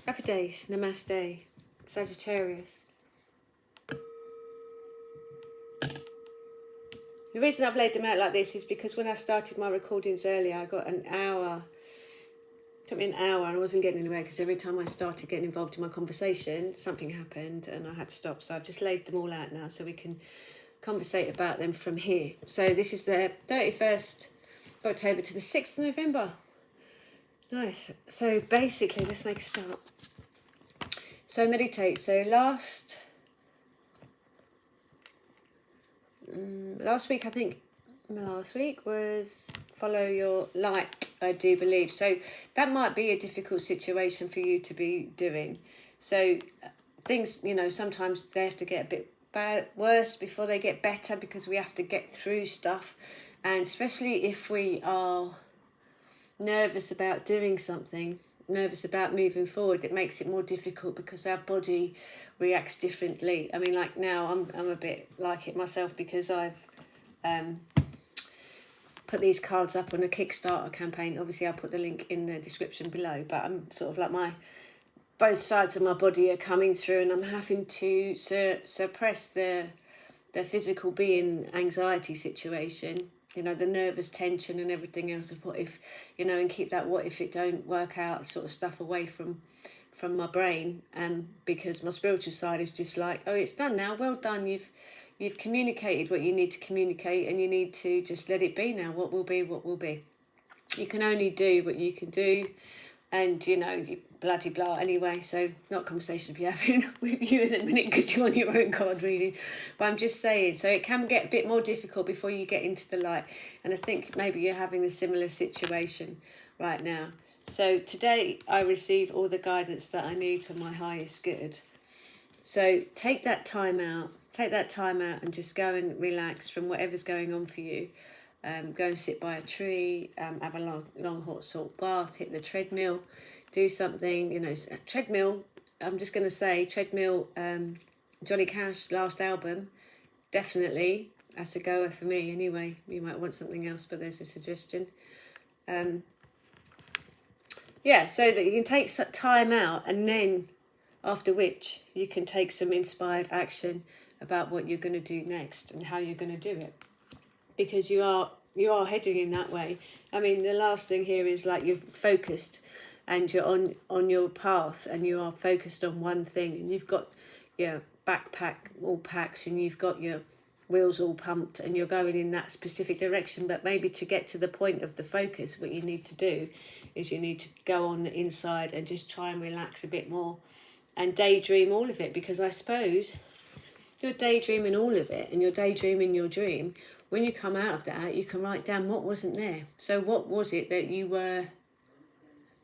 Happy days. Namaste. Sagittarius. The reason I've laid them out like this is because when I started my recordings earlier, I got an hour. It took me an hour and I wasn't getting anywhere because every time I started getting involved in my conversation, something happened and I had to stop. So I've just laid them all out now so we can conversate about them from here. So this is the 31st of October to the 6th of November. Nice. So basically, let's make a start. So meditate. So last week was follow your light, I do believe. So that might be a difficult situation for you to be doing. So things, sometimes they have to get a bit worse before they get better because we have to get through stuff. And especially if we are nervous about doing something, nervous about moving forward, it makes it more difficult because our body reacts differently. I mean, like now I'm a bit like it myself because I've put these cards up on a Kickstarter campaign. Obviously I'll put the link in the description below, but I'm sort of like both sides of my body are coming through and I'm having to suppress the physical being anxiety situation, the nervous tension and everything else of what if, and keep that what if it don't work out sort of stuff away from my brain, because my spiritual side is just like, oh, it's done now, well done, you've communicated what you need to communicate and you need to just let it be now. What will be, what will be. You can only do what you can do, and bloody blah anyway. So not a conversation to be having with you in a minute because you're on your own card reading, but I'm just saying, so it can get a bit more difficult before you get into the light, and I think maybe you're having a similar situation right now. So today I receive all the guidance that I need for my highest good. So take that time out and just go and relax from whatever's going on for you. Go and sit by a tree, have a long hot salt bath, hit the treadmill, do something, treadmill. I'm just going to say treadmill, Johnny Cash last album, definitely, that's a goer for me anyway. You might want something else, but there's a suggestion. So that you can take some time out, and then after which you can take some inspired action about what you're going to do next and how you're going to do it, because you are heading in that way. I mean, the last thing here is like you're focused and you're on your path and you are focused on one thing, and you've got your backpack all packed and you've got your wheels all pumped and you're going in that specific direction. But maybe to get to the point of the focus, what you need to do is you need to go on the inside and just try and relax a bit more and daydream all of it, because I suppose you're daydreaming all of it and you're daydreaming your dream. When you come out of that, you can write down what wasn't there. So what was it that you were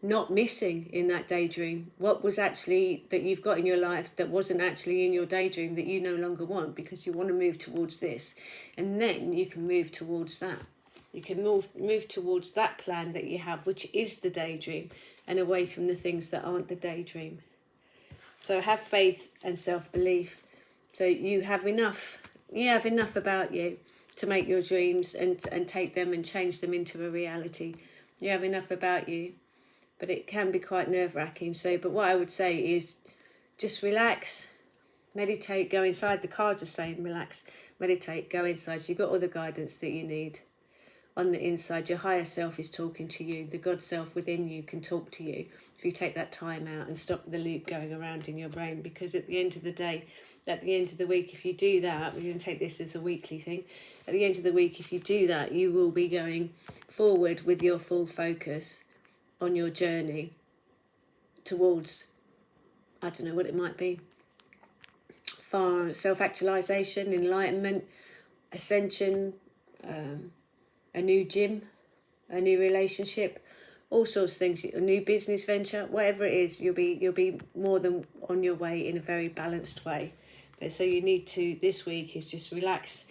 not missing in that daydream? What was actually that you've got in your life that wasn't actually in your daydream that you no longer want because you want to move towards this? And then you can move towards that. You can move towards that plan that you have, which is the daydream, and away from the things that aren't the daydream. So have faith and self-belief. So you have enough about you to make your dreams and take them and change them into a reality. You have enough about you, but it can be quite nerve-wracking. But what I would say is just relax, meditate, go inside. The cards are saying relax, meditate, go inside. So you've got all the guidance that you need. On the inside, your higher self is talking to you. The God self within you can talk to you if you take that time out and stop the loop going around in your brain. Because at the end of the day, at the end of the week, if you do that, we're going to take this as a weekly thing. At the end of the week, if you do that, you will be going forward with your full focus on your journey towards, I don't know what it might be, far self-actualization, enlightenment, ascension, a new gym, a new relationship, all sorts of things, a new business venture, whatever it is, you'll be more than on your way in a very balanced way. So you need to, this week, is just relax,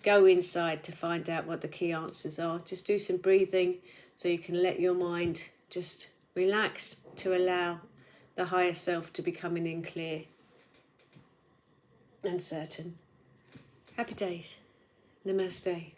go inside to find out what the key answers are. Just do some breathing so you can let your mind just relax to allow the higher self to be coming in clear and certain. Happy days. Namaste.